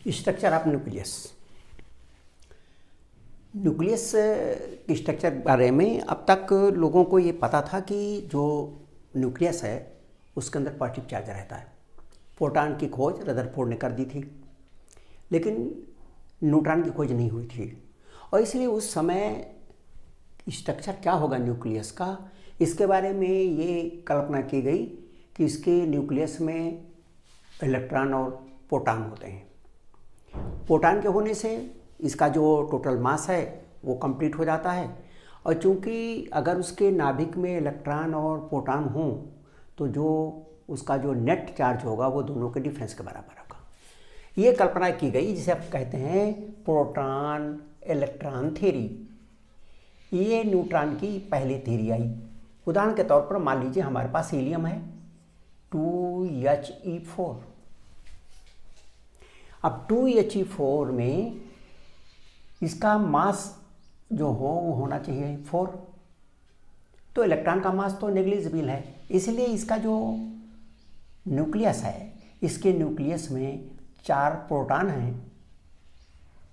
Structure of nucleus. Nucleus के structure बारे में अब तक लोगों को ये पता था कि जो न्यूक्लियस है उसके अंदर पॉजिटिव चार्ज रहता है। प्रोटॉन की खोज रदरफोर्ड ने कर दी थी, लेकिन न्यूट्रॉन की खोज नहीं हुई थी, और इसलिए उस समय स्ट्रक्चर क्या होगा न्यूक्लियस का, इसके बारे में ये कल्पना की गई कि इसके न्यूक्लियस में इलेक्ट्रॉन और प्रोटॉन होते हैं। प्रोटॉन के होने से इसका जो टोटल मास है वो कंप्लीट हो जाता है, और चूंकि अगर उसके नाभिक में इलेक्ट्रॉन और प्रोटॉन हों तो जो उसका जो नेट चार्ज होगा वो दोनों के डिफरेंस के बराबर होगा। ये कल्पना की गई जिसे आप कहते हैं प्रोटॉन इलेक्ट्रॉन थ्योरी। ये न्यूट्रॉन की पहली थ्योरी आई। उदाहरण के तौर पर मान लीजिए हमारे पास हीलियम है 2He4। अब 2He4 में इसका मास जो हो वो होना चाहिए 4, तो इलेक्ट्रॉन का मास तो नेग्लिजिबल है, इसलिए इसका जो न्यूक्लियस है इसके न्यूक्लियस में 4 प्रोटॉन हैं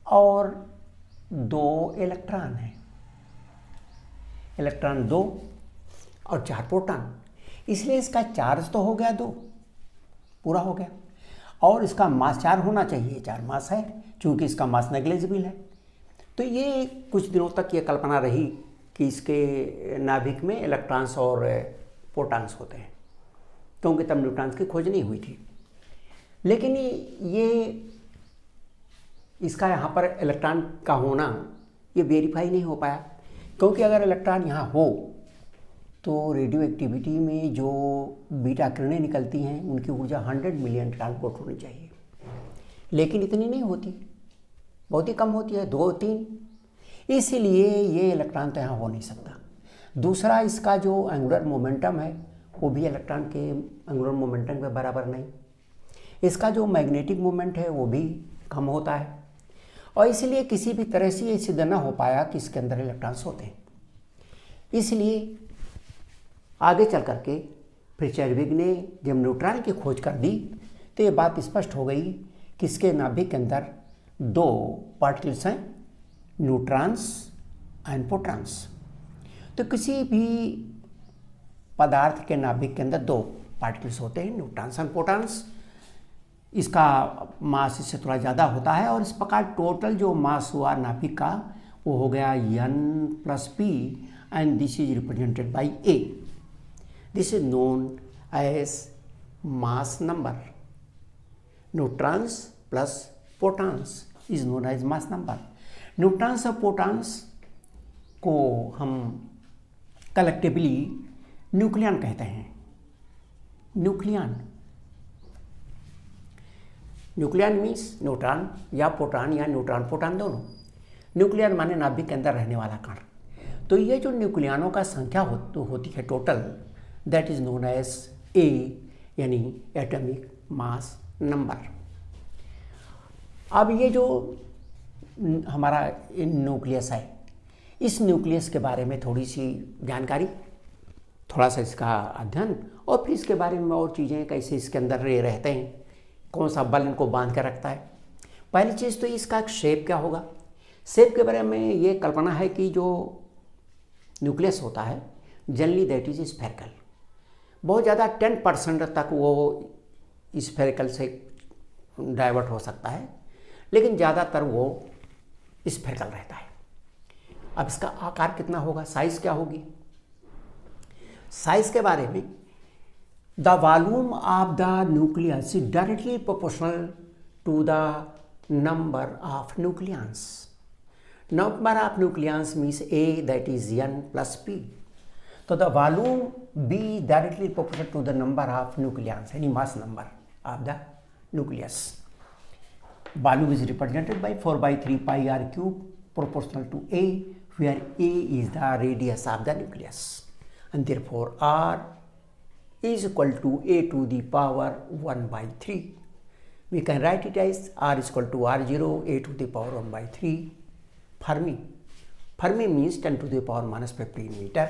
और 2 इलेक्ट्रॉन हैं। इलेक्ट्रॉन 2 और 4 प्रोटॉन, इसलिए इसका चार्ज तो हो गया 2, पूरा हो गया, और इसका मास 4 होना चाहिए, 4 मास है, चूंकि इसका मास नेग्लिजिबल है। तो ये कुछ दिनों तक ये कल्पना रही कि इसके नाभिक में इलेक्ट्रॉन्स और प्रोटॉन्स होते हैं, क्योंकि तब न्यूट्रॉन्स की खोज नहीं हुई थी। लेकिन ये इसका यहाँ पर इलेक्ट्रॉन का होना ये वेरीफाई नहीं हो पाया, क्योंकि अगर इलेक्ट्रॉन यहाँ हो तो रेडियो एक्टिविटी में जो बीटा किरणें निकलती हैं उनकी ऊर्जा 100 मिलियन ट्रांसपोर्ट होनी चाहिए, लेकिन इतनी नहीं होती, बहुत ही कम होती है, 2-3। इसीलिए ये इलेक्ट्रॉन तो यहाँ हो नहीं सकता। दूसरा, इसका जो एंगुलर मोमेंटम है वो भी इलेक्ट्रॉन के एंगुलर मोमेंटम के बराबर नहीं। इसका जो मैग्नेटिक मोमेंट है वो भी कम होता है, और इसलिए किसी भी तरह से ये सिद्ध न हो पाया कि इसके अंदर इलेक्ट्रॉन्स होते हैं। इसलिए आगे चल करके फिर चैडविक ने जब न्यूट्रॉन की खोज कर दी तो ये बात स्पष्ट हो गई कि इसके नाभिक के अंदर 2 पार्टिकल्स हैं, न्यूट्रॉन्स एंड प्रोटॉन्स। तो किसी भी पदार्थ के नाभिक के अंदर 2 पार्टिकल्स होते हैं, न्यूट्रॉन्स एंड प्रोटॉन्स। इसका मास इससे थोड़ा ज़्यादा होता है, और इस प्रकार टोटल जो मास हुआ नाभिक का वो हो गया N+P, and this is represented by A। This is known as mass number. Neutrons plus protons is known as mass number. Neutrons और प्रोटॉन्स को हम कलेक्टिवली न्यूक्लियन कहते हैं। न्यूक्लियन मीन्स न्यूट्रॉन या प्रोटॉन या न्यूट्रॉन प्रोटॉन दोनों। Nucleon माने नाभिक के अंदर रहने वाला कण। तो ये जो न्यूक्लियनों का संख्या होती है total, that is known as A, यानी एटॉमिक मास नंबर। अब ये जो हमारा न्यूक्लियस है, इस न्यूक्लियस के बारे में थोड़ी सी जानकारी, थोड़ा सा इसका अध्ययन, और फिर इसके बारे में और चीज़ें, कैसे इसके अंदर ये रहते हैं, कौन सा बल इनको बांध कर रखता है। पहली चीज़ तो इसका शेप क्या होगा। शेप के बारे में ये कल्पना है कि जो न्यूक्लियस होता है जनरली दैट इज स्फेरिकल। बहुत ज़्यादा 10% तक वो स्फेरिकल से डाइवर्ट हो सकता है, लेकिन ज़्यादातर वो स्फेरिकल रहता है। अब इसका आकार कितना होगा, साइज़ क्या होगी। साइज़ के बारे में the volume of the nucleus is directly proportional to the number of nucleons. Number of nucleons means A, that is N+P। तो the volume B directly proportional to the number of nucleons, यानी mass number of the nucleus. Volume is represented by 4/3 pi r cube proportional to A, where A is the radius of the nucleus, and therefore R is equal to A to the power 1/3. We can write it as R is equal to R0 A to the power 1/3 Fermi. Fermi means 10 to the power -15 metre.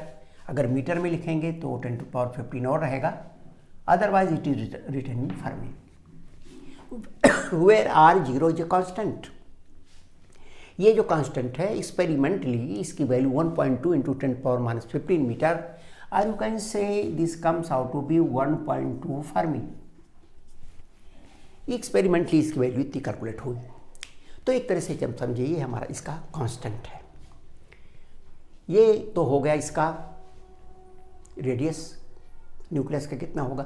अगर metre में लिखेंगे तो 10 to the power 15 और रहेगा, otherwise it is written in fermi. Where R0 is a constant. ये जो constant है experimentally इसकी वैल्यू 1.2 इंटू 10⁻⁻15 मीटर, और you can say this comes out to be 1.2 fermi. Experimentally इसकी वैल्यू इतनी कैलकुलेट हुई, तो एक तरह से जब समझिए ये हमारा इसका कांस्टेंट है। ये तो हो गया इसका रेडियस, न्यूक्लियस का कितना होगा।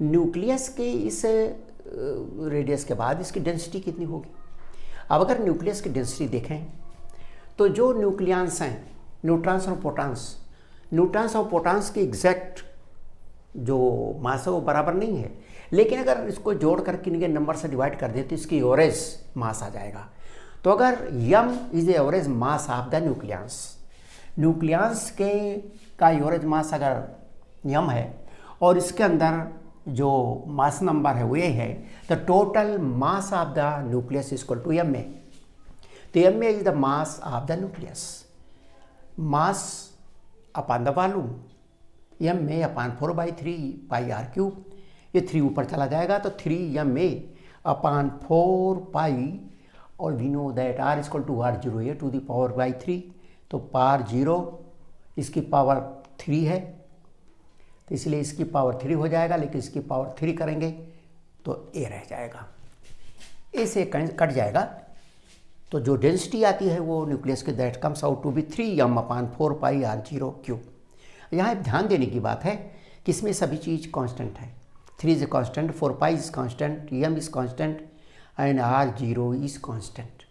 न्यूक्लियस के इस रेडियस के बाद इसकी डेंसिटी कितनी होगी। अब अगर न्यूक्लियस की डेंसिटी देखें तो जो न्यूक्लियंस हैं, न्यूट्रॉन्स और प्रोटॉन्स, न्यूट्रॉन्स और प्रोटॉन्स की एग्जैक्ट जो मास है वो बराबर नहीं है, लेकिन अगर इसको जोड़ करके इनके नंबर से डिवाइड कर दें तो इसकी एवरेज मास आ जाएगा। तो अगर M is the average mass of the nucleons, nucleons के का एवरेज मास अगर यम है और इसके अंदर जो मास नंबर है वो ये है, the total mass of the nucleus is equal to M A. तो M A is the mass of the nucleus, mass upon the volume, M A upon 4/3 pi R cube. ये 3 ऊपर चला जाएगा तो 3 एम ए अपॉन 4 पाई, और we know that R is equal to R0 to the power by 3, तो power 0 इसकी power 3 है, तो इसलिए इसकी पावर 3 हो जाएगा, लेकिन इसकी पावर 3 करेंगे तो ए रह जाएगा, ए से कट जाएगा। तो जो डेंसिटी आती है वो न्यूक्लियस के that comes out to be 3m upon 4 pi R0 cube. यहाँ ध्यान देने की बात है कि इसमें सभी चीज़ कांस्टेंट है। 3 is constant, 4 pi is constant, m is constant and R0 is constant.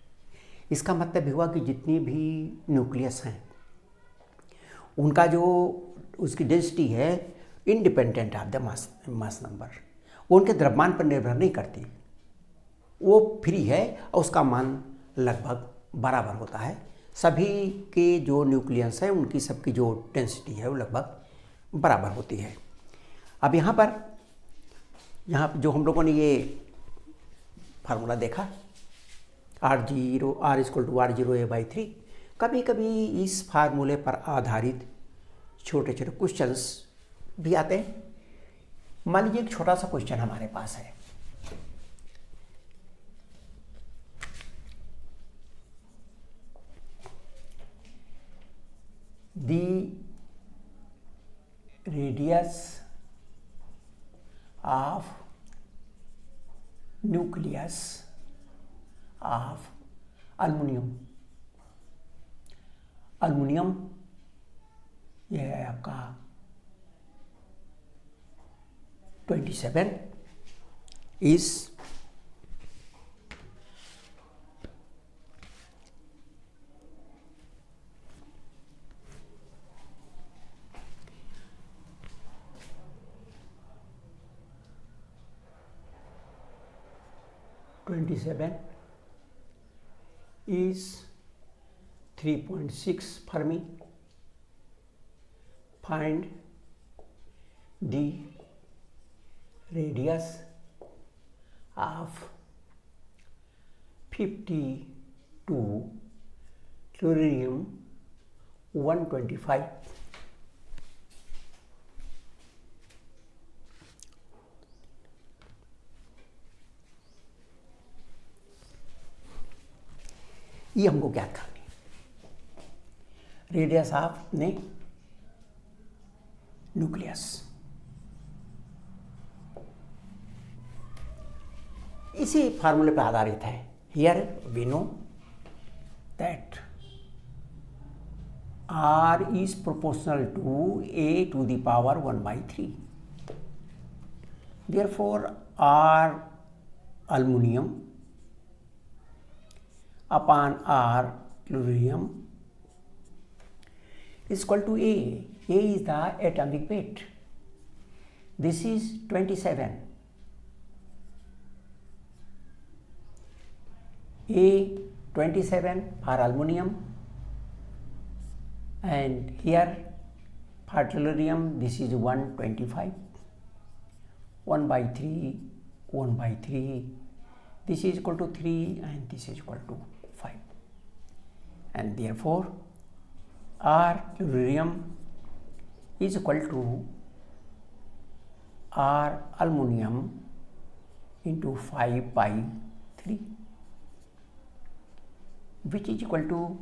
इसका मतलब हुआ कि जितनी भी न्यूक्लियस हैं उनका जो उसकी डेंसिटी है independent of the mass number, वो उनके द्रव्यमान पर निर्भर नहीं करती, वो फ्री है और उसका मान लगभग बराबर होता है। सभी के जो न्यूक्लियस है उनकी सबकी जो डेंसिटी है वो लगभग बराबर होती है। अब यहाँ जो हम लोगों ने ये फार्मूला देखा R0 R equal to R0a/3, कभी कभी इस फार्मूले पर आधारित छोटे छोटे क्वेश्चंस भी आते हैं। मान लीजिए एक छोटा सा क्वेश्चन हमारे पास है, the radius of nucleus of aluminium यह है आपका 27 is is 3.6 Fermi. Find the radius of 52 Thorium 125. ये हमको ज्ञात करनी है, रेडियस ऑफ ने न्यूक्लियस। इसी फार्मूले पर आधारित है। Here we know that R is proportional to A to the power 1/3. Therefore, R aluminum upon R chlorine is equal to A. A is the atomic weight. This is 27. A 27 for aluminum, and here for tellurium this is 125. 1/3, 1/3. This is equal to 3 and this is equal to 5. And therefore R tellurium is equal to R aluminum into 5/3 which is equal to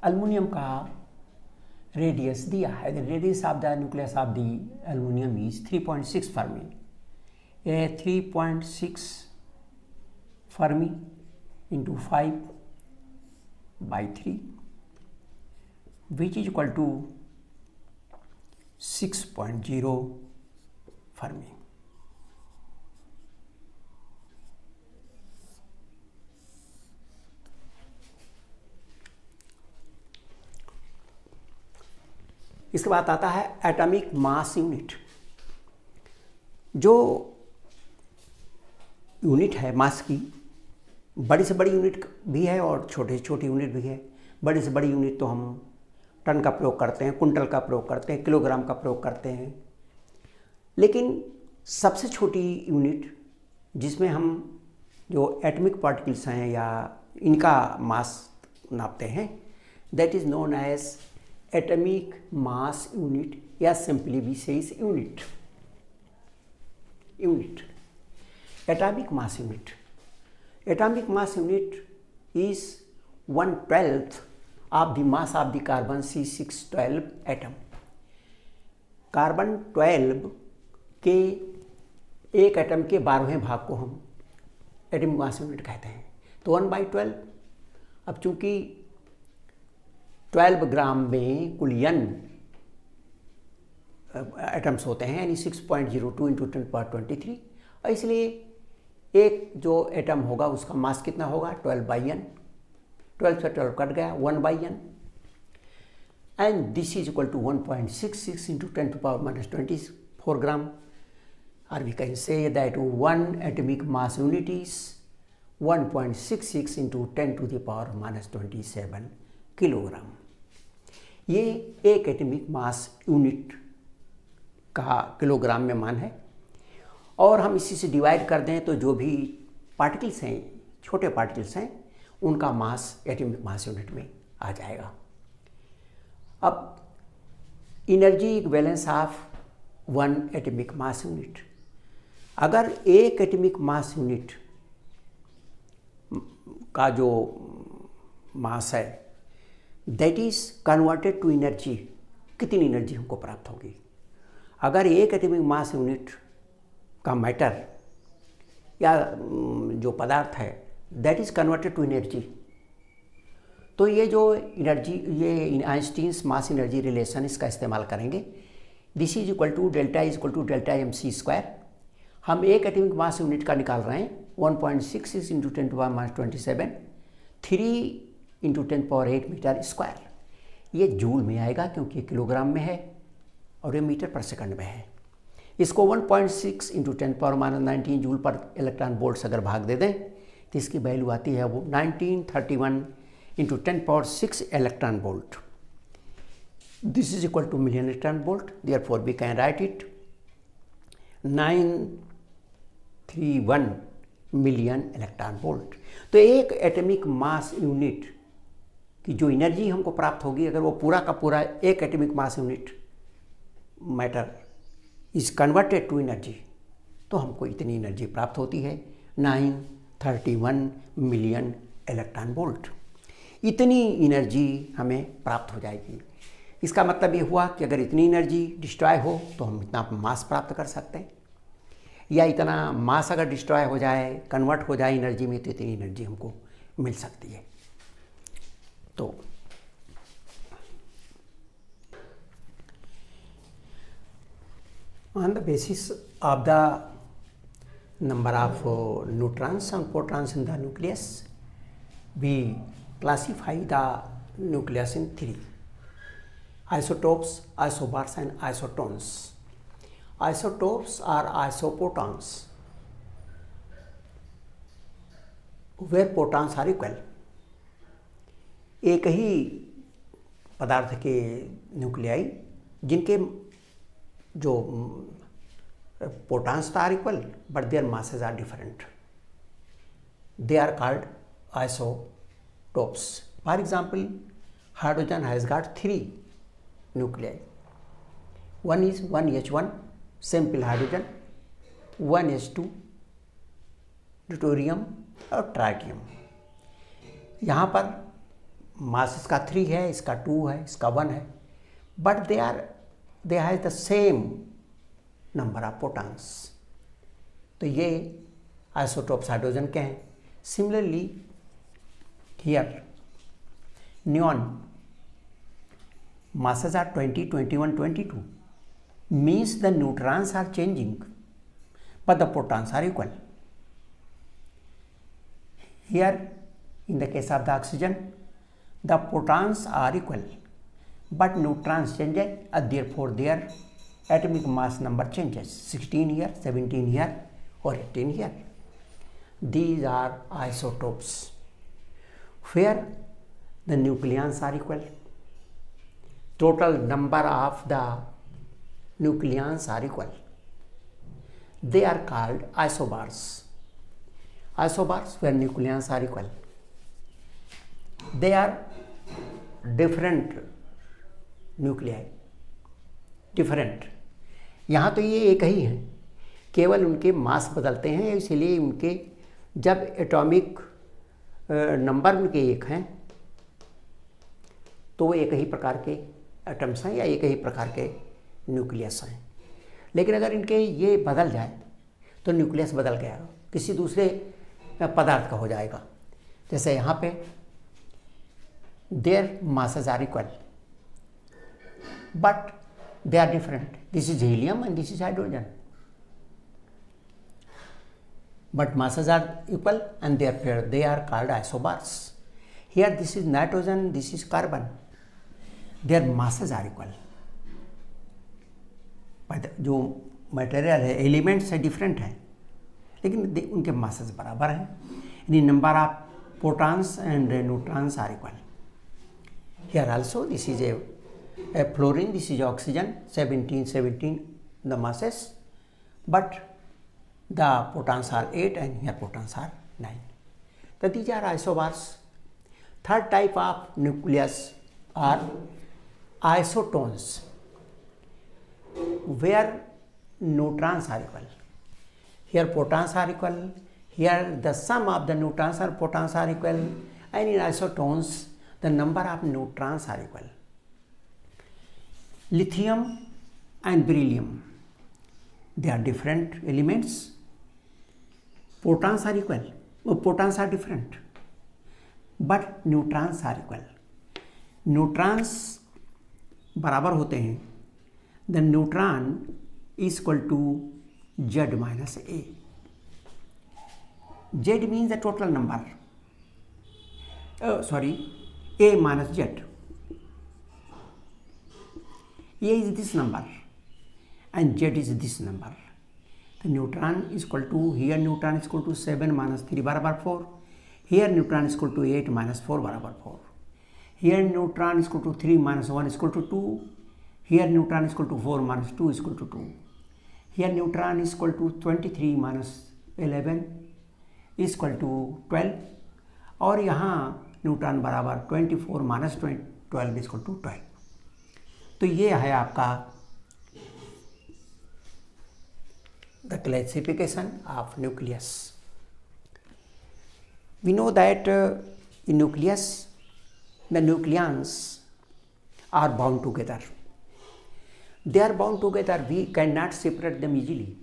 aluminium का radius दिया है। The radius of the nucleus of the aluminium is 3.6 fermi. 3.6 fermi into 5/3 which is equal to 6.0 fermi. इसके बाद आता है atomic mass unit. जो unit है mass की, बड़ी से बड़ी यूनिट भी है और छोटे से छोटी यूनिट भी है। बड़ी से बड़ी यूनिट तो हम टन का प्रयोग करते हैं, कुंटल का प्रयोग करते हैं, किलोग्राम का प्रयोग करते हैं। लेकिन सबसे छोटी यूनिट जिसमें हम जो एटॉमिक पार्टिकल्स हैं या इनका मास नापते हैं, that is known as atomic mass unit या simply we say is unit. Atomic mass unit. Atomic mass unit is 1/12 of the mass of the carbon C612 atom. Carbon 12 के एक atom के 12वें भाग को हम एटॉमिक मास यूनिट कहते हैं। तो 1/12, अब चूंकि 12 ग्राम में कुल n एटम्स होते हैं, यानी 6.02 इंटू 10⁻23, और इसलिए एक जो एटम होगा उसका मास कितना होगा 12/n। 12 से 12 कट गया, 1/n, and this is equal to 1.66 into 10⁻24 gram, और we can say that one atomic mass unit is 1.66 into 10⁻27 kilogram. ये एक एटॉमिक मास यूनिट का किलोग्राम में मान है, और हम इसी से डिवाइड कर दें तो जो भी पार्टिकल्स हैं, छोटे पार्टिकल्स हैं, उनका मास एटॉमिक मास यूनिट में आ जाएगा। अब energy equivalence of one atomic mass unit, अगर एक एटॉमिक मास यूनिट का जो मास है that is converted to energy, कितनी एनर्जी हमको प्राप्त होगी। अगर एक एटॉमिक मास यूनिट का मैटर या जो पदार्थ है that is converted to energy, तो ये जो एनर्जी, ये आइंस्टीन्स मास एनर्जी रिलेशन, इसका इस्तेमाल करेंगे। This is equal to delta is equal to delta mc²। हम एक एटॉमिक मास यूनिट का निकाल रहे हैं 1.66 इंटू 10⁻27, 3 इंटू 10⁸ मीटर स्क्वायर। ये जूल में आएगा क्योंकि किलोग्राम में है और ये मीटर पर सेकंड में है। इसको 1.6 इंटू 10⁻19 जूल पर इलेक्ट्रॉन वोल्ट अगर भाग दे दें तो इसकी वैल्यू आती है वो 1931 into 10⁶ electron volt. This is equal to million electron volt, therefore we can write it 931 million electron volt. तो एक एटॉमिक मास यूनिट की जो एनर्जी हमको प्राप्त होगी, अगर वो पूरा का पूरा एक atomic mass unit matter is converted to energy, तो हमको इतनी एनर्जी प्राप्त होती है 931 मिलियन इलेक्ट्रॉन वोल्ट। इतनी एनर्जी हमें प्राप्त हो जाएगी। इसका मतलब ये हुआ कि अगर इतनी एनर्जी डिस्ट्रॉय हो तो हम इतना मास प्राप्त कर सकते हैं, या इतना मास अगर डिस्ट्रॉय हो जाए, कन्वर्ट हो जाए एनर्जी में, तो इतनी एनर्जी हमको मिल सकती है। तो on the basis of the number of neutrons and protons in the nucleus, we classify the nucleus in 3: isotopes, isobars and isotones. Isotopes are isoprotons where protons are equal. एक ही पदार्थ के न्यूक्लियाई जिनके जो protons are equal but their masses are different, they are called isotopes. For example, hydrogen has got 3 nuclei. One is 1H1 simple hydrogen, 1H2 deuterium और tritium. यहाँ पर मास इसका 3 है, इसका 2 है, इसका 1 है, but they has the same number of protons. तो ये आइसोटोप्स हाइड्रोजन के हैं। Similarly here neon masses are 20, 21, 22 means the neutrons are changing but the protons are equal. Here in the case of the oxygen the protons are equal but neutrons change and therefore their atomic mass number changes, 16 here, 17 here or 18 here. These are isotopes where the nucleons are equal. Total number of the nucleons are equal. They are called isobars. Isobars where nucleons are equal. They are different nuclei. Different. यहाँ तो ये एक ही हैं, केवल उनके मास बदलते हैं, इसलिए उनके जब एटॉमिक नंबर उनके एक हैं तो वो एक ही प्रकार के एटम्स हैं या एक ही प्रकार के न्यूक्लियस हैं। लेकिन अगर इनके ये बदल जाए तो न्यूक्लियस बदल गया, किसी दूसरे पदार्थ का हो जाएगा। जैसे यहाँ पे there masses are equal but they are different, this is helium and this is hydrogen, but masses are equal and therefore they are called isobars. Here this is nitrogen, this is carbon, their masses are equal. But जो material है, elements है, different है, लेकिन उनके masses बराबर हैं। यानी number of protons and neutrons are equal. Here also this is a fluorine, this is oxygen, 17 the masses, but the protons are 8 and here protons are 9. So these are isobars. Third type of nucleus are isotones, where neutrons are equal. Here protons are equal, here the sum of the neutrons or protons are equal, and in isotones the number of neutrons are equal. Lithium and beryllium, they are different elements. Protons are equal, protons are different, but neutrons are equal. Neutrons बराबर होते हैं, the neutron is equal to Z minus A. Z means the total number, A minus Z. A is this number and Z is this number. The neutron is equal to, here neutron is equal to 7 minus 3 बराबर 4, here neutron is equal to 8 minus 4 बराबर 4, here neutron is equal to 3 minus 1 is equal to 2, here neutron is equal to 4 minus 2 is equal to 2, here neutron is equal to 23 minus 11 is equal to 12, और यहाँ neutron बराबर 24 minus 12 is equal to 12। तो ये है आपका the classification of nucleus. We know that in nucleus the nucleons are bound together, they are bound together, we cannot separate them easily.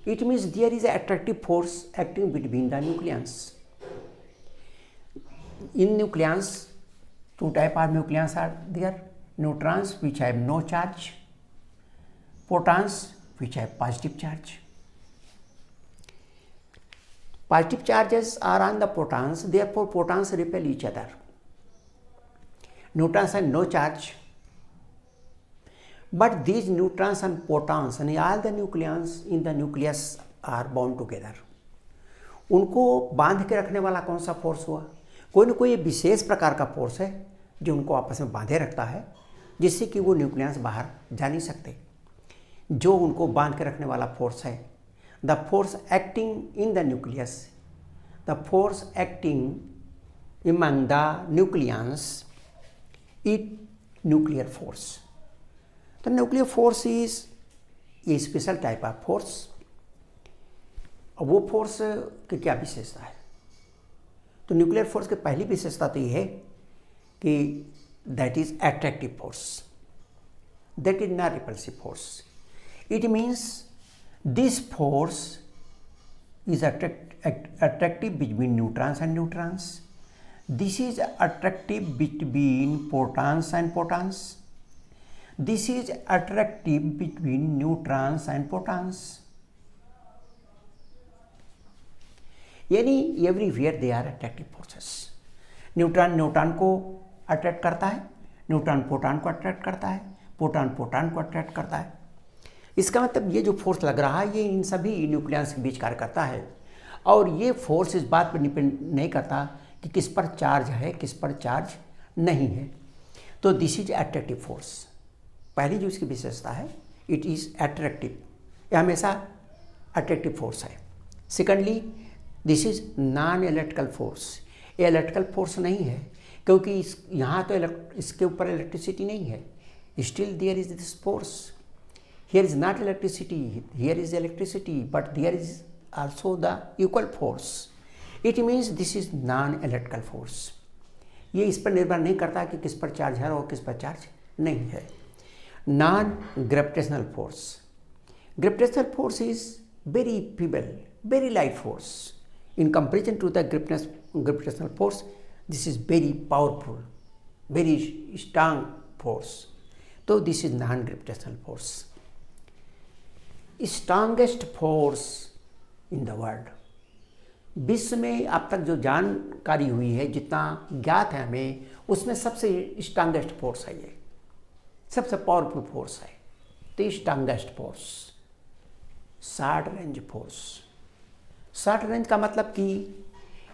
It means there is an attractive force acting between the nucleons. In nucleons, two types of nucleons are there: neutrons which have no charge, protons which have positive charge. Positive charges are on the protons, therefore protons repel each other. Neutrons have no charge, but these neutrons and protons and all the nucleons in the nucleus are bound together. उनको बांध के रखने वाला कौन सा force हुआ? कोई न कोई विशेष प्रकार का फोर्स है जो उनको आपस में बांधे रखता है, जिससे कि वो न्यूक्लियस बाहर जा नहीं सकते। जो उनको बांध के रखने वाला फोर्स है, the force acting in the nucleus, the force acting among the nucleons is nuclear force. The nuclear force is a special type of force और वो फोर्स की क्या विशेषता है? तो न्यूक्लियर फोर्स की पहली विशेषता तो ये है कि that is attractive force, that is not repulsive force. It means this force is attractive between neutrons and neutrons. This is attractive between protons and protons. This is attractive between neutrons and protons. यानी everywhere they are attractive forces. Neutron neutron को attract करता है, neutron proton को attract करता है, proton proton को attract करता है. इसका मतलब ये जो फोर्स लग रहा है ये इन सभी न्यूक्लियस के बीच कार्य करता है. और ये फोर्स इस बात पर डिपेंड नहीं करता कि किस पर चार्ज है, किस पर चार्ज नहीं है. तो दिस इज अट्रैक्टिव फोर्स. पहली जो इसकी विशेषता है, इट इज़ अट्रैक्टिव, यह हमेशा अट्रैक्टिव फोर्स है. Secondly, this is non electrical force. ये इलेक्ट्रिकल फोर्स नहीं है क्योंकि यहाँ तो इसके ऊपर इलेक्ट्रिसिटी नहीं है. Still there is this force. Here is not electricity, here is electricity, but there is also the equal force. It means this is non-electrical force. ये इस पर निर्भर नहीं करता कि किस पर चार्ज है और किस पर चार्ज नहीं है. Non-gravitational force. Gravitational force is very feeble, very light force. In comparison to the gravitational force, this is very powerful, very strong force. So this is non-gravitational force. Strongest force in the world. विश्व में अब तक जो जानकारी हुई है, जितना ज्ञात है हमें, उसमें सबसे स्ट्रांगेस्ट फोर्स है, ये सबसे पावरफुल फोर्स है. तो strongest force short range force. Short range का मतलब कि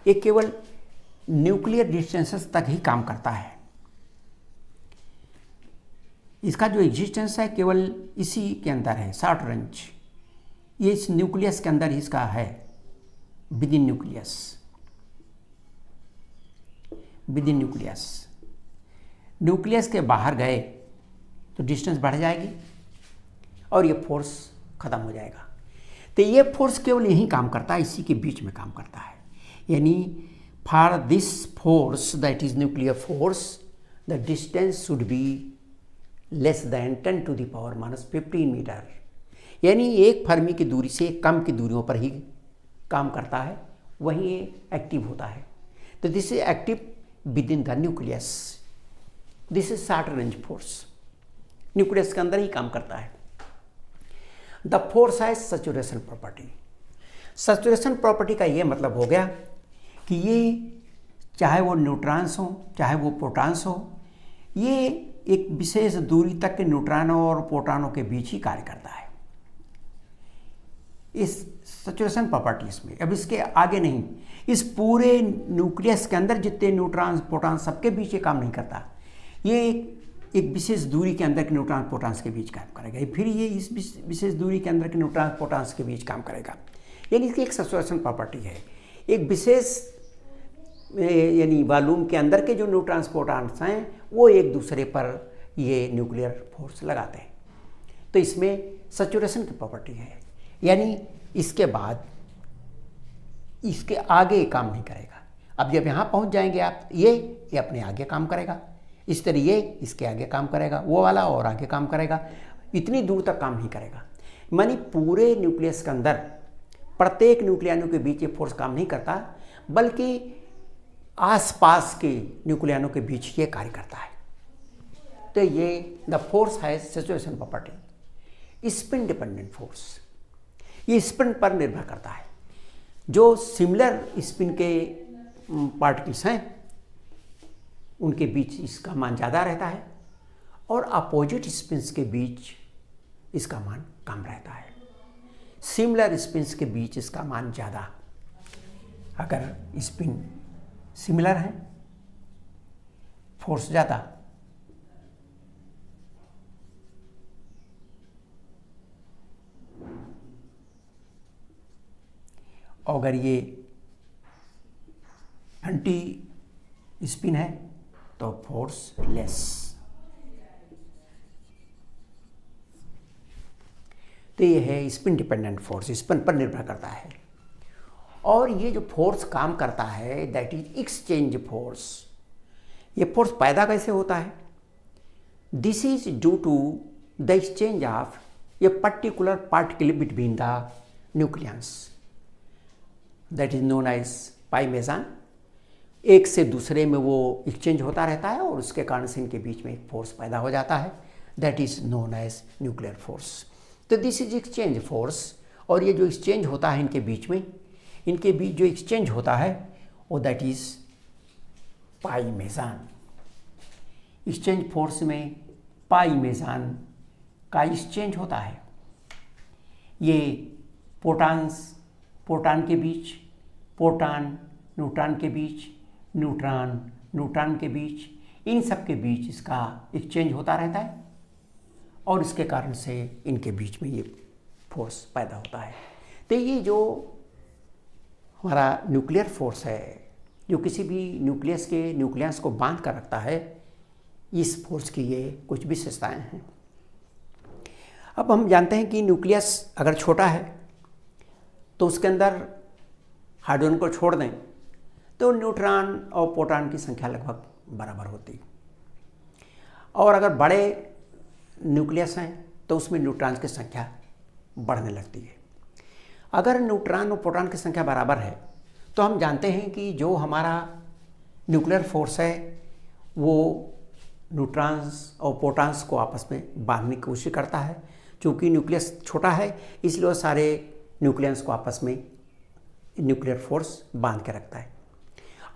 ये केवल न्यूक्लियर डिस्टेंसेस तक ही काम करता है. इसका जो एग्जिस्टेंस है केवल इसी के अंदर है. शॉर्ट रेंज ये इस न्यूक्लियस के अंदर ही इसका है, with in nucleus. With in nucleus. Nucleus के बाहर गए तो डिस्टेंस बढ़ जाएगी और ये फोर्स खत्म हो जाएगा. तो ये फोर्स केवल यहीं काम करता है, इसी के बीच में काम करता है. यानी for this force that is nuclear force, the distance should be less than 10 to the power minus 15 metre. यानी एक फर्मी की दूरी से कम की दूरियों पर ही काम करता है, वहीं ये एक्टिव होता है. तो this is active with in the nucleus. This is short range force. Nucleus के अंदर ही काम करता है. द फोर्स है सैचुरेशन प्रॉपर्टी. सैचुरेशन प्रॉपर्टी का ये मतलब हो गया कि ये चाहे वो न्यूट्रॉन्स हो चाहे वो प्रोटॉन्स हो, ये एक विशेष दूरी तक के न्यूट्रॉनों और प्रोटॉनों के बीच ही कार्य करता है. इस सैचुरेशन प्रॉपर्टीज में, अब इसके आगे नहीं, इस पूरे न्यूक्लियस के अंदर जितने न्यूट्रॉन्स प्रोटॉन्स सबके बीच ये काम नहीं करता. ये एक विशेष दूरी के अंदर के न्यूट्रॉन प्रोटॉन्स के बीच काम करेगा, फिर ये इस विशेष दूरी के अंदर के न्यूट्रॉन प्रोटॉन्स के बीच काम करेगा. यानी इसकी एक सैचुरेशन प्रॉपर्टी है. एक विशेष यानी वॉल्यूम के अंदर के जो न्यूट्रॉन्स प्रोटॉन्स हैं वो एक दूसरे पर ये न्यूक्लियर फोर्स लगाते हैं. तो इसमें सैचुरेशन की प्रॉपर्टी है. यानी इसके बाद इसके आगे काम नहीं करेगा. अब जब यहाँ पहुँच जाएंगे आप, ये अपने आगे काम करेगा, इस तरह ये इसके आगे काम करेगा, वो वाला और आगे काम करेगा, इतनी दूर तक काम नहीं करेगा. मानी पूरे न्यूक्लियस के अंदर प्रत्येक न्यूक्लियनों के बीच ये फोर्स काम नहीं करता, बल्कि आसपास के न्यूक्लियनों के बीच ये कार्य करता है. तो ये द फोर्स है saturation property. Spin dependent force, ये स्पिन पर निर्भर करता है. जो सिमिलर स्पिन के पार्टिकल्स हैं उनके बीच इसका मान ज़्यादा रहता है और अपोजिट स्पिन्स के बीच इसका मान कम रहता है. सिमिलर स्पिन्स के बीच इसका मान ज़्यादा. अगर स्पिन सिमिलर है, फोर्स ज़्यादा. अगर ये एंटी स्पिन है तो फोर्स लेस. तो ये है स्पिन डिपेंडेंट फोर्स, स्पिन पर निर्भर करता है. और ये जो फोर्स काम करता है दैट इज एक्सचेंज फोर्स। ये फोर्स पैदा कैसे होता है? This is due to the exchange of a particular particle between the nucleus that is known as pi meson. एक से दूसरे में वो एक्सचेंज होता रहता है और उसके कारण से इनके बीच में एक फोर्स पैदा हो जाता है that is known as nuclear force. तो दिस इज एक्सचेंज फोर्स। और ये जो एक्सचेंज होता है इनके बीच में, इनके बीच जो एक्सचेंज होता है वो that is pi mason. Exchange force में पाई मेसन का एक्सचेंज होता है। ये प्रोटॉन के बीच, प्रोटॉन न्यूट्रॉन के बीच, न्यूट्रॉन के बीच, इन सब के बीच इसका एक्सचेंज होता रहता है और इसके कारण से इनके बीच में ये फोर्स पैदा होता है। तो ये जो हमारा न्यूक्लियर फोर्स है जो किसी भी न्यूक्लियस को बांध कर रखता है, इस फोर्स की ये कुछ विशेषताएं हैं। अब हम जानते हैं कि न्यूक्लियस अगर छोटा है तो उसके अंदर हाइड्रोजन को छोड़ दें तो न्यूट्रॉन और प्रोटॉन की संख्या लगभग बराबर होती। और अगर बड़े न्यूक्लियस हैं तो उसमें न्यूट्रॉन की संख्या बढ़ने लगती है। अगर न्यूट्रॉन और प्रोटॉन की संख्या बराबर है तो हम जानते हैं कि जो हमारा न्यूक्लियर फोर्स है वो न्यूट्रॉन्स और प्रोटॉन्स को आपस में बांधने की कोशिश करता है। चूँकि न्यूक्लियस छोटा है इसलिए वो सारे न्यूक्लियस को आपस में न्यूक्लियर फोर्स बांध के रखता है।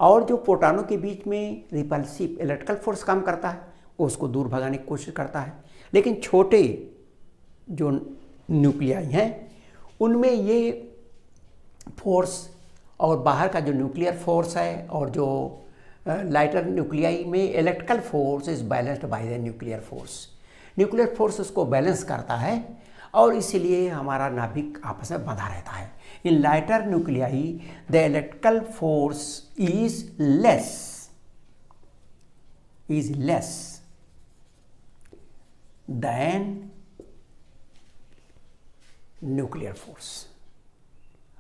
और जो प्रोटॉनों के बीच में रिपल्सिव इलेक्ट्रिकल फोर्स काम करता है वो उसको दूर भगाने की कोशिश करता है। लेकिन छोटे जो न्यूक्लियाई हैं उनमें ये फोर्स और बाहर का जो न्यूक्लियर फोर्स है और जो लाइटर न्यूक्लियाई में electrical force is balanced by the nuclear force. Nuclear force उसको बैलेंस करता है और इसीलिए हमारा नाभिक आपस में बंधा रहता है। In lighter nuclei the electrical force is less than nuclear force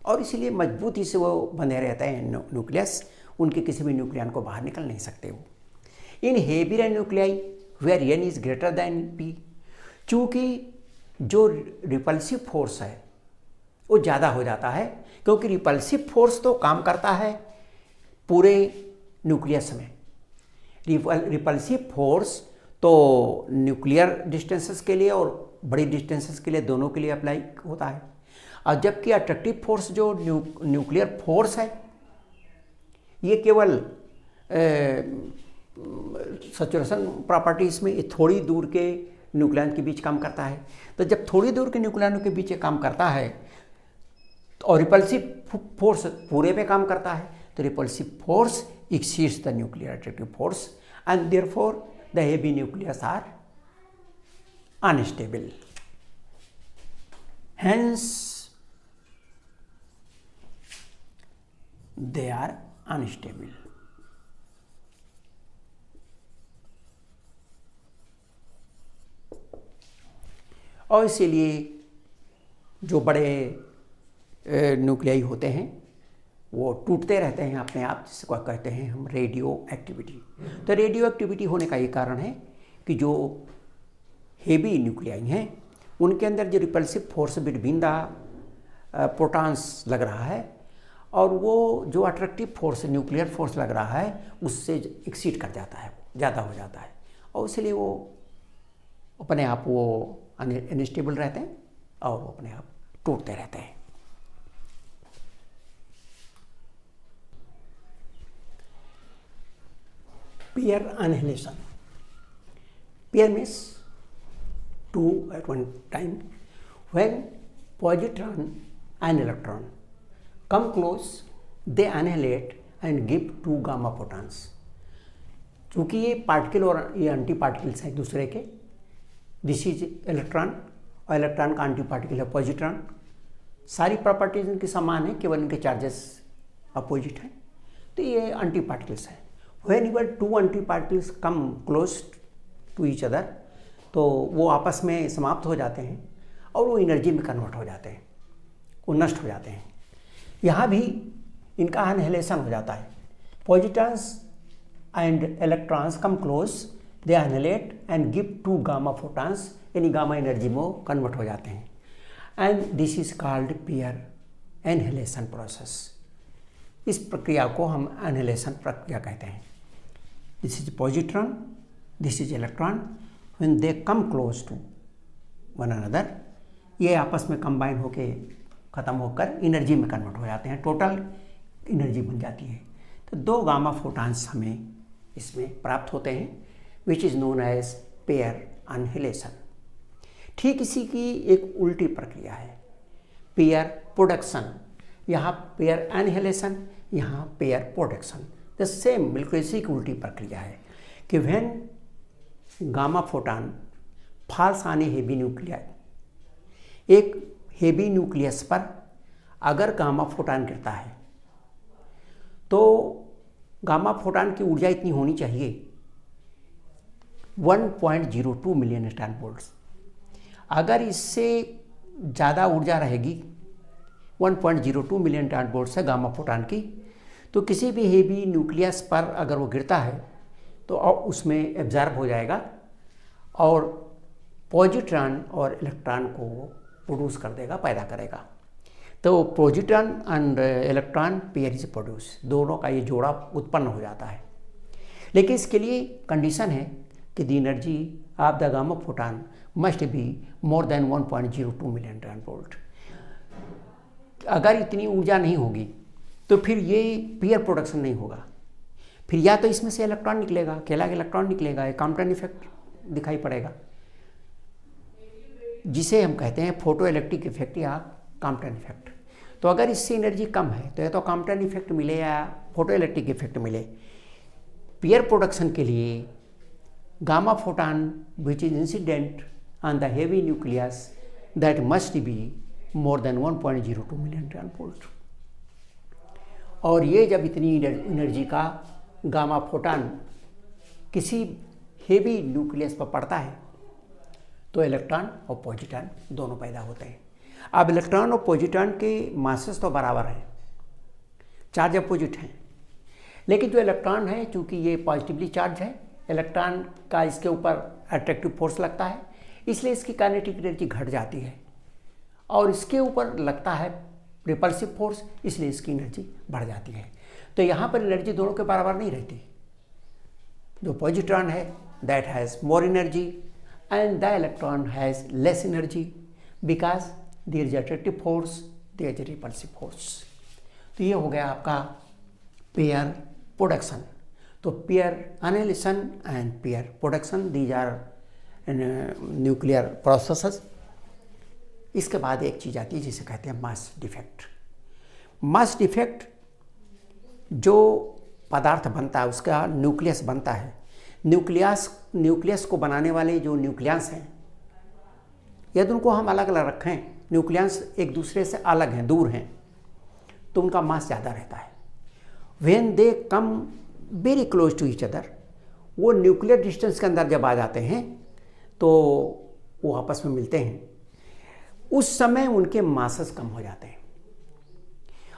और इसीलिए मजबूती से वो बंधे रहते हैं न्यूक्लियस। उनके किसी भी न्यूक्लियन को बाहर निकल नहीं सकते वो। In heavier nuclei where N is greater than P, चूँकि जो रिपल्सिव फोर्स है वो ज़्यादा हो जाता है क्योंकि रिपल्सिव फोर्स तो काम करता है पूरे न्यूक्लियस में। रिपल्सिव फोर्स तो न्यूक्लियर डिस्टेंसेस के लिए और बड़ी डिस्टेंसेस के लिए दोनों के लिए अप्लाई होता है। और जबकि अट्रैक्टिव फोर्स जो न्यूक्लियर फोर्स है ये केवल सैचुरेशन प्रॉपर्टीज में ये थोड़ी दूर के न्यूक्लियन के बीच काम करता है। तो जब थोड़ी दूर के न्यूक्लियनों के बीच काम करता है और रिपल्सिव फोर्स पूरे पे काम करता है तो repulsive force exceeds the nuclear attractive force and therefore the heavy nucleus are unstable. Hence they are unstable. और इसीलिए जो बड़े न्यूक्लियाई होते हैं वो टूटते रहते हैं अपने आप, जिसको कहते हैं हम रेडियो एक्टिविटी। तो रेडियो एक्टिविटी होने का ये कारण है कि जो हेवी न्यूक्लियाई हैं उनके अंदर जो repulsive force between the protons लग रहा है और वो जो अट्रैक्टिव फोर्स न्यूक्लियर फोर्स लग रहा है उससे एक्सीड कर जाता है, ज़्यादा हो जाता है और इसलिए वो अपने आप वो अनस्टेबल रहते हैं और वो अपने आप टूटते रहते हैं। Pair annihilation. Pair means two at one time. When positron and electron come close, they annihilate and give two gamma photons. चूँकि ये पार्टिकल और ये एंटी पार्टिकल्स हैं दूसरे के, दिस इज इलेक्ट्रॉन और इलेक्ट्रॉन का एंटी पार्टिकल है पॉजिट्रॉन। सारी प्रॉपर्टीज इनकी समान है, केवल इनके चार्जेस अपोजिट हैं। तो ये एंटी पार्टिकल्स हैं। Whenever two antiparticles come close to each other, तो वो आपस में समाप्त हो जाते हैं और वो एनर्जी में कन्वर्ट हो जाते हैं, वो नष्ट हो जाते हैं। यहाँ भी इनका अनहिलेशन हो जाता है। Positrons and electrons come close, they annihilate and give two gamma photons, यानी गामा एनर्जी में कन्वर्ट हो जाते हैं। And this is called pair annihilation process. इस प्रक्रिया को हम एनहिलेशन प्रक्रिया कहते हैं। This is positron, this is electron, when they come close to one another, ये आपस में कंबाइन होके ख़त्म होकर एनर्जी में कन्वर्ट हो जाते हैं, टोटल एनर्जी बन जाती है। तो 2 गामा फोटॉन्स हमें इसमें प्राप्त होते हैं, which is known as pair annihilation. ठीक इसी की एक उल्टी प्रक्रिया है, पेयर प्रोडक्शन। यहाँ पेयर एनहिलेशन, यहाँ पेयर प्रोडक्शन, द सेम, बिल्कुल इसी की उल्टी प्रक्रिया है कि when gamma photon falls on a heavy nuclear, एक हेवी न्यूक्लियस पर अगर गामा फोटॉन गिरता है तो गामा फोटॉन की ऊर्जा इतनी होनी चाहिए 1.02 मिलियन न्यूटन वोल्ट्स। अगर इससे ज़्यादा ऊर्जा रहेगी 1.02 मिलियन न्यूटन वोल्ट्स है गामा फोटॉन की, तो किसी भी हेवी न्यूक्लियस पर अगर वो गिरता है तो उसमें एब्जॉर्ब हो जाएगा और पॉजिट्रॉन और इलेक्ट्रॉन को प्रोड्यूस कर देगा, पैदा करेगा। तो positron and electron pair is produce, दोनों का ये जोड़ा उत्पन्न हो जाता है। लेकिन इसके लिए कंडीशन है कि the energy of the gamma photon must be more than 1.02 million Newton volt. अगर इतनी ऊर्जा नहीं होगी तो फिर ये पेयर प्रोडक्शन नहीं होगा, फिर या तो इसमें से इलेक्ट्रॉन निकलेगा, अकेला इलेक्ट्रॉन निकलेगा, एक कॉम्पटन इफेक्ट दिखाई पड़ेगा, जिसे हम कहते हैं फोटो इलेक्ट्रिक इफेक्ट या कॉम्पटन इफेक्ट। तो अगर इससे एनर्जी कम है तो या तो कॉम्पटन इफेक्ट मिले या फोटो इलेक्ट्रिक इफेक्ट मिले। पेयर प्रोडक्शन के लिए gamma photon which is incident on the heavy nucleus that must be more than 1.02 million Newton volt. और ये जब इतनी एनर्जी का गामा फोटॉन किसी हेवी न्यूक्लियस पर पड़ता है तो इलेक्ट्रॉन और पॉजिट्रॉन दोनों पैदा होते हैं। अब इलेक्ट्रॉन और पॉजिट्रॉन के मासेस तो बराबर हैं, चार्ज अपोजिट हैं, लेकिन जो इलेक्ट्रॉन है चूँकि ये पॉजिटिवली चार्ज है, इलेक्ट्रॉन का इसके ऊपर अट्रैक्टिव फोर्स लगता है, इसलिए इसकी काइनेटिक एनर्जी घट जाती है और इसके ऊपर लगता है रिपल्सिव फोर्स, इसलिए इसकी एनर्जी बढ़ जाती है। तो यहाँ पर एनर्जी दोनों के बराबर नहीं रहती। जो पॉजिट्रॉन है that has more energy and the electron has less energy because there is attractive force, there is repulsive force. तो ये हो गया आपका पेयर प्रोडक्शन। तो pair annihilation and pair production, these are nuclear processes. इसके बाद एक चीज़ आती है जिसे कहते हैं मास डिफेक्ट। मास डिफेक्ट जो पदार्थ बनता है उसका न्यूक्लियस बनता है, न्यूक्लियस को बनाने वाले जो न्यूक्लियस हैं, यदि उनको हम अलग अलग रखें, न्यूक्लियस एक दूसरे से अलग हैं, दूर हैं, तो उनका मास ज़्यादा रहता है। When they come very close to each other, वो न्यूक्लियर डिस्टेंस के अंदर जब आ जाते हैं तो वो आपस में मिलते हैं, उस समय उनके मासेस कम हो जाते हैं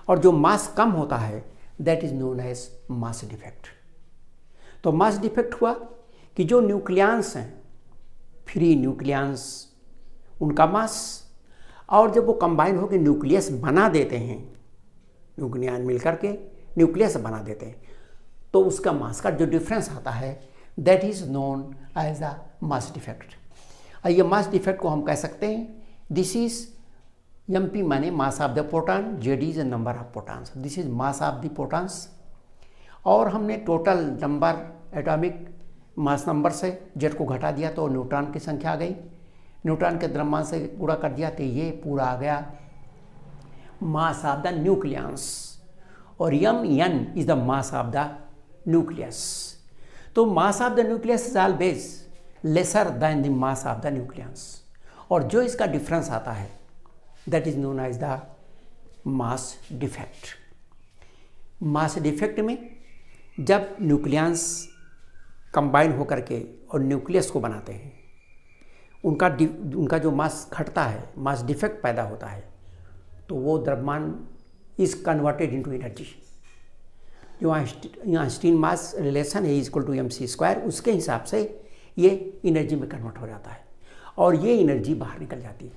और जो मास कम होता है that is known as mass defect. तो मास डिफेक्ट हुआ कि जो न्यूक्लियस हैं, फ्री न्यूक्लियस, उनका मास, और जब वो कंबाइन होकर न्यूक्लियस बना देते हैं, न्यूक्लियन मिलकर के न्यूक्लियस बना देते हैं, तो उसका मास का जो डिफरेंस आता है that is known as the mass defect. और ये मास डिफेक्ट को हम कह सकते हैं दिस इज MP माने मास of the proton, Z is number of protons, this is mass of the protons. और हमने total number atomic mass number से Z को घटा दिया तो न्यूट्रॉन की संख्या आ गई, न्यूट्रॉन के द्रव्यमान से गुणा कर दिया तो ये पूरा आ गया मास ऑफ द न्यूक्लियस, और Mn is the mass of the nucleus. तो mass of the nucleus is always lesser than the mass of the nucleus, और जो इसका डिफरेंस आता है that is known as the mass defect. Mass defect में जब nucleus combine होकर के और न्यूक्लियस को बनाते हैं, उनका जो मास घटता है, मास डिफेक्ट पैदा होता है, तो वो द्रव्यमान इज कन्वर्टेड इनटू एनर्जी। जो आइंस्टीन मास रिलेशन है इक्वल टू mc², उसके हिसाब से ये एनर्जी में कन्वर्ट हो जाता है और ये एनर्जी बाहर निकल जाती है।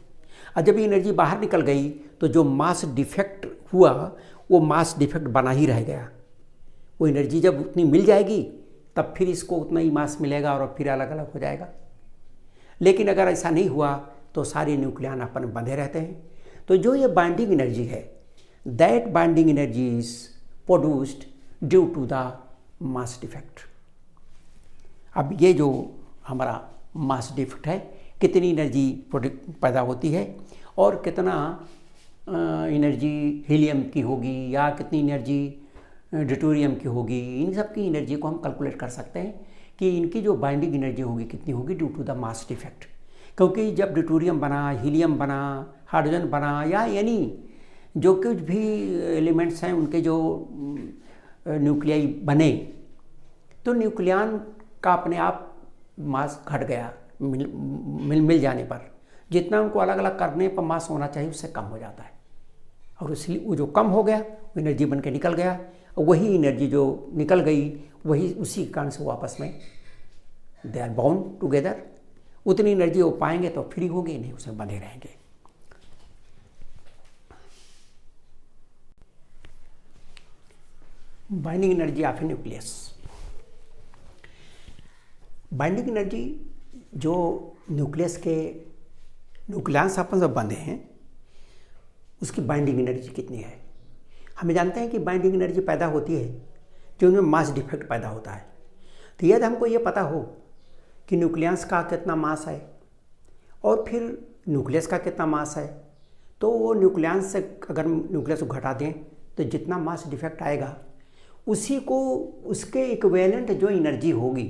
और जब ये एनर्जी बाहर निकल गई तो जो मास डिफेक्ट हुआ वो मास डिफेक्ट बना ही रह गया। वो एनर्जी जब उतनी मिल जाएगी तब फिर इसको उतना ही मास मिलेगा और फिर अलग अलग हो जाएगा। लेकिन अगर ऐसा नहीं हुआ तो सारे न्यूक्लियन अपन बंधे रहते हैं। तो जो ये बाइंडिंग एनर्जी है, that binding energy is produced due to the mass defect. अब ये जो हमारा मास डिफेक्ट है, कितनी एनर्जी पैदा होती है और कितना एनर्जी हीलियम की होगी या कितनी एनर्जी ड्यूटेरियम की होगी, इन सब की एनर्जी को हम कैलकुलेट कर सकते हैं कि इनकी जो बाइंडिंग एनर्जी होगी कितनी होगी due to the mass defect. क्योंकि जब ड्यूटेरियम बना, हीलियम बना, हाइड्रोजन बना या यानी जो कुछ भी एलिमेंट्स हैं उनके जो न्यूक्लियाई बने, तो न्यूक्लियन का अपने आप मास घट गया मिल जाने पर। जितना उनको अलग अलग करने पर मास होना चाहिए उससे कम हो जाता है और इसलिए वो जो कम हो गया वो एनर्जी बन के निकल गया और वही एनर्जी जो निकल गई वही उसी कारण से वापस में दे आर बाउंड टुगेदर। उतनी एनर्जी वो पाएंगे तो फ्री होंगे, नहीं उसमें बंधे रहेंगे। Binding energy of nucleus. Binding energy जो न्यूक्लियस के न्यूक्लियस आपस में बंधे हैं उसकी बाइंडिंग एनर्जी कितनी है। हमें जानते हैं कि बाइंडिंग एनर्जी पैदा होती है जो उनमें मास डिफेक्ट पैदा होता है। तो यदि हमको ये पता हो कि न्यूक्लियस का कितना मास है और फिर न्यूक्लियस का कितना मास है, तो वो न्यूक्लियस से अगर न्यूक्लियस को घटा दें तो जितना मास डिफेक्ट आएगा उसी को उसके इक्विवेलेंट जो एनर्जी होगी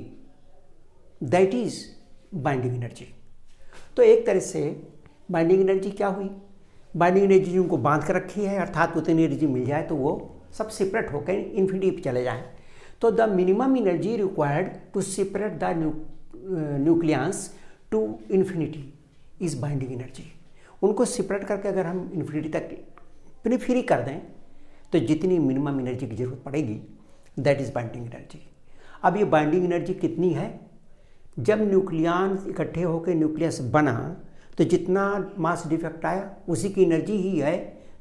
दैट इज बाइंडिंग एनर्जी। तो एक तरह से बाइंडिंग एनर्जी क्या हुई, बाइंडिंग एनर्जी उनको बांध कर रखी है, अर्थात उतनी एनर्जी मिल जाए तो वो सब सेपरेट होकर इन्फिनिटी पे चले जाएं। तो the minimum energy required to separate the nucleus to infinity is binding energy. उनको सेपरेट करके अगर हम इन्फिनिटी तक फ्री कर दें तो जितनी मिनिमम एनर्जी की जरूरत पड़ेगी दैट इज बाइंडिंग एनर्जी। अब ये बाइंडिंग एनर्जी कितनी है, जब न्यूक्लियन इकट्ठे होकर न्यूक्लियस बना तो जितना मास डिफेक्ट आया उसी की एनर्जी ही है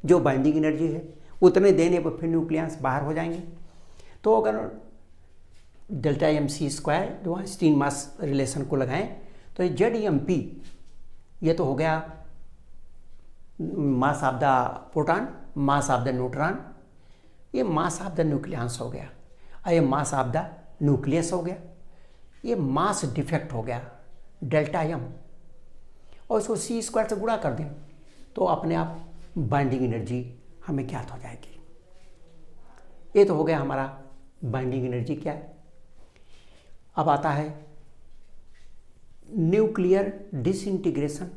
जो बाइंडिंग एनर्जी है। उतने देने पर फिर न्यूक्लियस बाहर हो जाएंगे। तो अगर डेल्टा mc² जो आइंस्टीन मास रिलेशन को लगाएं तो ये ZeMP ये तो हो गया mass of the proton, mass of the neutron, ये मास ऑफ द न्यूक्लियस हो गया और ये मास ऑफ द न्यूक्लियस हो गया, ये मास डिफेक्ट हो गया डेल्टा m और इसको c² से गुणा कर दें तो अपने आप बाइंडिंग एनर्जी हमें ज्ञात हो जाएगी। ये तो हो गया हमारा बाइंडिंग एनर्जी क्या है। अब आता है न्यूक्लियर डिसइंटीग्रेशन।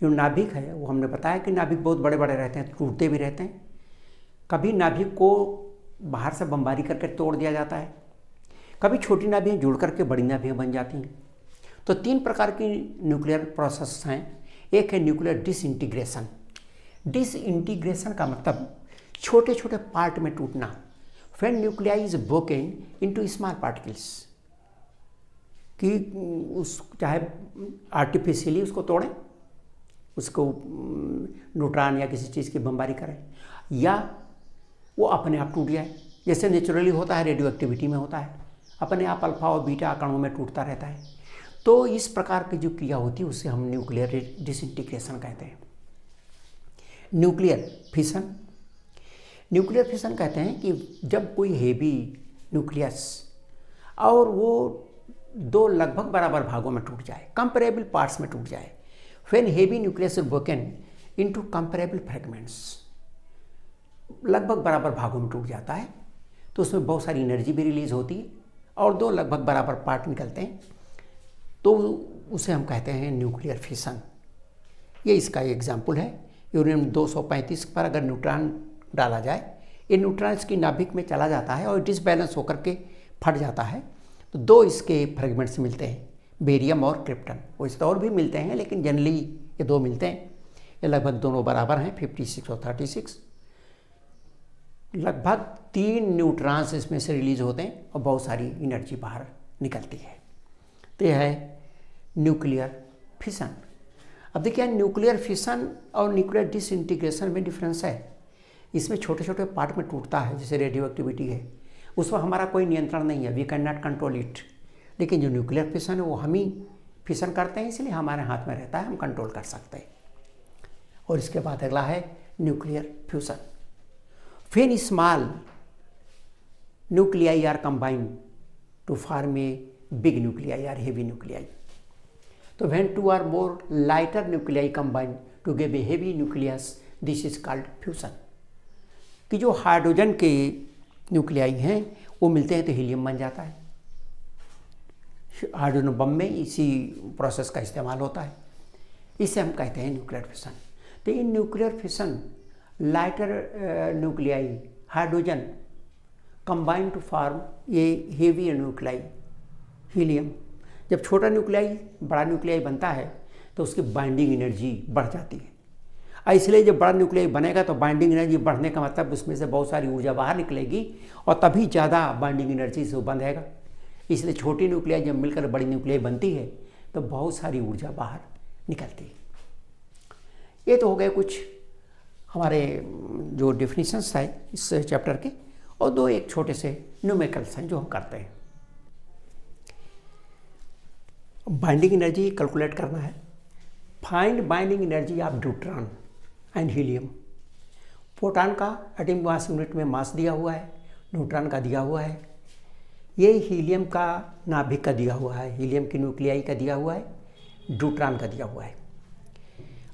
जो नाभिक है वो हमने बताया कि नाभिक बहुत बड़े बड़े रहते हैं, टूटते भी रहते हैं। कभी नाभिक को बाहर से बमबारी करके तोड़ दिया जाता है, कभी छोटी नाभियाँ जुड़ करके बड़ी नाभियाँ बन जाती हैं। तो 3 प्रकार की न्यूक्लियर प्रोसेस हैं। एक है न्यूक्लियर डिसइंटीग्रेशन। डिसइंटीग्रेशन का मतलब छोटे छोटे पार्ट में टूटना। When nuclei is broken into small particles, कि उस चाहे आर्टिफिशियली उसको तोड़ें, उसको न्यूट्रॉन या किसी चीज़ की बमबारी करें, या वो अपने आप टूट जाए जैसे नेचुरली होता है, रेडियो एक्टिविटी में होता है, अपने आप अल्फा और बीटा कणों में टूटता रहता है। तो इस प्रकार की जो क्रिया होती है उससे हम न्यूक्लियर डिसइंटीग्रेशन कहते हैं। Nuclear fission. न्यूक्लियर फिशन कहते हैं कि जब कोई हेवी न्यूक्लियस और वो 2 लगभग बराबर भागों में टूट जाए, कंपेरेबल पार्ट्स में टूट जाए। When heavy nucleus is broken into comparable fragments, लगभग बराबर भागों में टूट जाता है तो उसमें बहुत सारी एनर्जी भी रिलीज होती है और 2 लगभग बराबर पार्ट निकलते हैं, तो उसे हम कहते हैं न्यूक्लियर फिशन। ये इसका एग्जाम्पल है। यूरेनियम 235 पर अगर न्यूट्रॉन डाला जाए, ये न्यूट्रॉन इसकी नाभिक में चला जाता है और डिसबैलेंस होकर के फट जाता है, तो 2 इसके फ्रेगमेंट्स मिलते हैं, बेरियम और क्रिप्टन। वैसे तो और भी मिलते हैं लेकिन जनरली ये 2 मिलते हैं। ये लगभग दोनों बराबर हैं, 56 और 36। लगभग 3 न्यूट्रॉन्स इसमें से रिलीज होते हैं और बहुत सारी एनर्जी बाहर निकलती है। तो यह है न्यूक्लियर फिशन। अब देखिए न्यूक्लियर फिशन और न्यूक्लियर डिसइंटीग्रेशन में डिफरेंस है। इसमें छोटे छोटे पार्ट में टूटता है, जैसे रेडियो एक्टिविटी है, उस पर हमारा कोई नियंत्रण नहीं है, we can not control it. लेकिन जो न्यूक्लियर फिशन है वो हम ही फिशन करते हैं, इसलिए हमारे हाथ में रहता है, हम कंट्रोल कर सकते हैं। और इसके बाद अगला है nuclear fusion. When small nuclei are combined to form a big nuclei or heavy nuclei. तो when 2 or more lighter nuclei combine to give a heavy nucleus, this is called fusion। कि जो हाइड्रोजन के nuclei हैं वो मिलते हैं तो helium बन जाता है। हाइड्रोजन बम में इसी प्रोसेस का इस्तेमाल होता है, इसे हम कहते हैं न्यूक्लियर फिशन। तो in nuclear fission lighter nuclei hydrogen combine to form ये हेवी न्यूक्लियाई हीलियम। जब छोटा न्यूक्लियाई बड़ा न्यूक्लियाई बनता है तो उसकी बाइंडिंग एनर्जी बढ़ जाती है। इसलिए जब बड़ा न्यूक्लियाई बनेगा तो बाइंडिंग एनर्जी बढ़ने का मतलब उसमें से बहुत सारी ऊर्जा बाहर निकलेगी और तभी ज़्यादा बाइंडिंग एनर्जी से वो बंधेगा। इसलिए छोटी न्यूक्लियाई जब मिलकर बड़ी न्यूक्लियाई बनती है तो बहुत सारी ऊर्जा बाहर निकलती है। ये तो हो गए कुछ हमारे जो डेफिनेशंस है इस चैप्टर के, और 2 एक छोटे से न्यूमेरिकल्स हैं जो हम करते हैं। बाइंडिंग एनर्जी कैलकुलेट करना है। Find binding energy of deuteron and helium. Proton का एटॉमिक मास यूनिट में मास दिया हुआ है, न्यूट्रॉन का दिया हुआ है, ये हीलियम का नाभिक का दिया हुआ है, हीलियम की न्यूक्लियाई का दिया हुआ है, ड्यूट्रॉन का दिया हुआ है।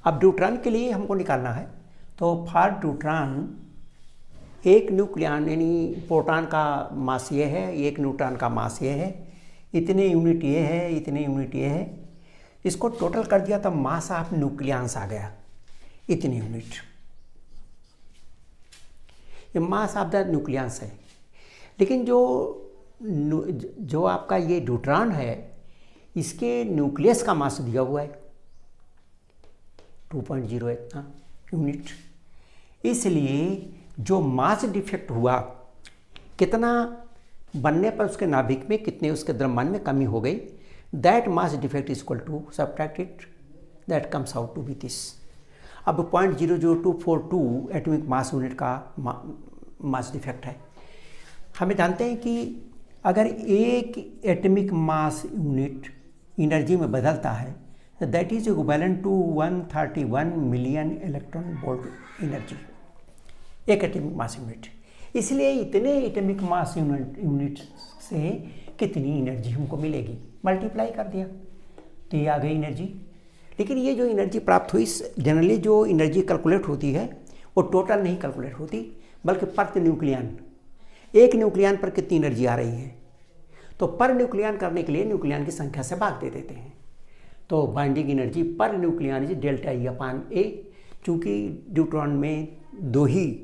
अब ड्यूट्रॉन के लिए हमको निकालना है, तो फॉर ड्यूट्रॉन एक न्यूक्लियन यानी प्रोटॉन का मास ये है, एक न्यूट्रॉन का मास ये है, इतने यूनिट ये है, इतने यूनिट ये है। इसको टोटल कर दिया तो मास ऑफ न्यूक्लियंस आ गया, इतने यूनिट। ये मास ऑफ द न्यूक्लियंस है। लेकिन जो आपका ये ड्यूट्रॉन है इसके न्यूक्लियस का मास दिया हुआ है 2.0 इतना यूनिट। इसलिए जो मास डिफेक्ट हुआ, कितना बनने पर उसके नाभिक में कितने उसके द्रव्यमान में कमी हो गई, that mass defect is equal to subtract it, that comes out to be this. अब 0.00242 एटॉमिक मास यूनिट का मास डिफेक्ट है। हमें जानते हैं कि अगर एक एटॉमिक मास यूनिट एनर्जी में बदलता है तो that is equivalent to 131 million electron volt energy, एक एटॉमिक मास यूनिट। इसलिए इतने एटॉमिक मास यूनिट से कितनी एनर्जी हमको मिलेगी, मल्टीप्लाई कर दिया तो ये आ गई एनर्जी। लेकिन ये जो एनर्जी प्राप्त हुई, जनरली जो एनर्जी कैलकुलेट होती है वो टोटल नहीं कैलकुलेट होती, बल्कि पर न्यूक्लियन, एक न्यूक्लियन पर कितनी एनर्जी आ रही है, तो पर न्यूक्लियन करने के लिए न्यूक्लियन की संख्या से भाग दे देते हैं। तो binding energy per nucleon is delta E upon A. चूँकि ड्यूट्रॉन में 2 ही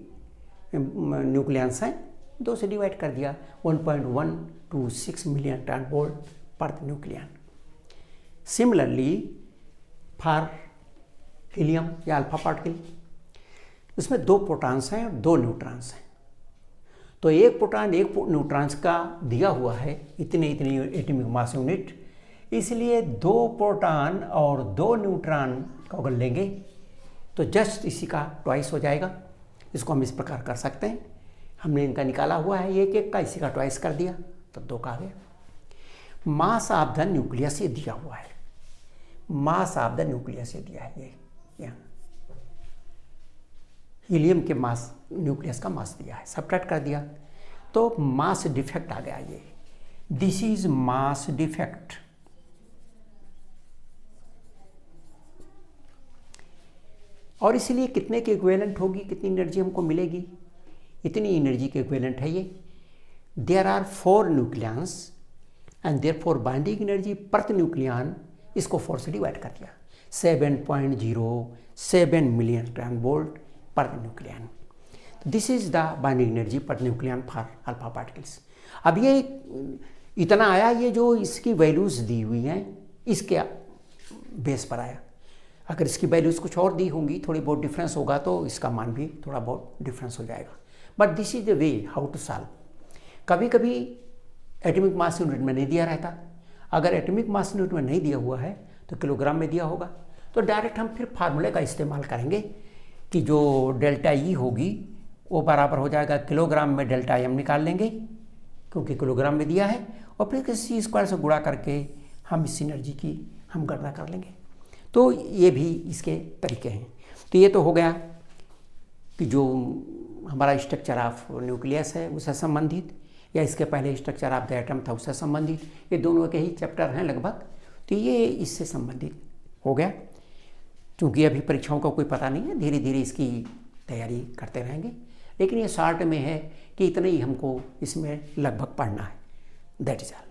न्यूक्लियंस हैं, 2 से डिवाइड कर दिया, 1.126 million ton volt per nucleon. Similarly for helium या अल्फा पार्टिकल, इसमें 2 प्रोटॉन्स हैं और 2 न्यूट्रॉन्स हैं। तो एक प्रोटॉन एक न्यूट्रॉन्स का दिया हुआ है इतने एटॉमिक मास यूनिट, इसलिए 2 प्रोटॉन और 2 न्यूट्रॉन को अगर लेंगे तो जस्ट इसी का ट्वाइस हो जाएगा। इसको हम इस प्रकार कर सकते हैं, हमने इनका निकाला हुआ है एक एक का, इसी का ट्वाइस कर दिया तो 2 का आ गया। मास ऑफ द न्यूक्लियस ये दिया हुआ है, मास ऑफ द न्यूक्लियस ये दिया है, ये यहाँ हीलियम के मास न्यूक्लियस का मास दिया है, सबट्रैक्ट कर दिया तो मास डिफेक्ट आ गया। ये दिस इज मास डिफेक्ट। और इसलिए कितने के इक्विवेलेंट होगी, कितनी एनर्जी हमको मिलेगी, इतनी एनर्जी के इक्विवेलेंट है ये। There are 4 nucleons and therefore binding energy per nucleon, इसको 4 से डिवाइड कर दिया, 7.07 million ton volt per nucleon. This is the binding energy per nucleon for alpha particles. अब ये इतना आया, ये जो इसकी वैल्यूज दी हुई हैं इसके बेस पर आया। अगर इसकी वैल्यूज कुछ और दी होंगी, थोड़ी बहुत डिफरेंस होगा तो इसका मान भी थोड़ा बहुत डिफरेंस हो जाएगा। But this is the way how to solve. कभी कभी एटॉमिक मास यूनिट में नहीं दिया रहता, अगर एटॉमिक मास यूनिट में नहीं दिया हुआ है तो किलोग्राम में दिया होगा, तो डायरेक्ट हम फिर फार्मूले का इस्तेमाल करेंगे कि जो डेल्टा ई होगी वो बराबर हो जाएगा किलोग्राम में डेल्टा एम निकाल लेंगे क्योंकि किलोग्राम में दिया है, और फिर किसी स्क्वायर से गुणा करके हम इस एनर्जी की हम गणना कर लेंगे। तो ये भी इसके तरीके हैं। तो ये तो हो गया कि जो हमारा स्ट्रक्चर ऑफ न्यूक्लियस है उससे संबंधित, या इसके पहले स्ट्रक्चर ऑफ द एटम था उससे संबंधित, ये दोनों के ही चैप्टर हैं लगभग, तो ये इससे संबंधित हो गया। क्योंकि अभी परीक्षाओं का कोई पता नहीं है, धीरे धीरे इसकी तैयारी करते रहेंगे, लेकिन ये शॉर्ट में है कि इतना ही हमको इसमें लगभग पढ़ना है। That is all.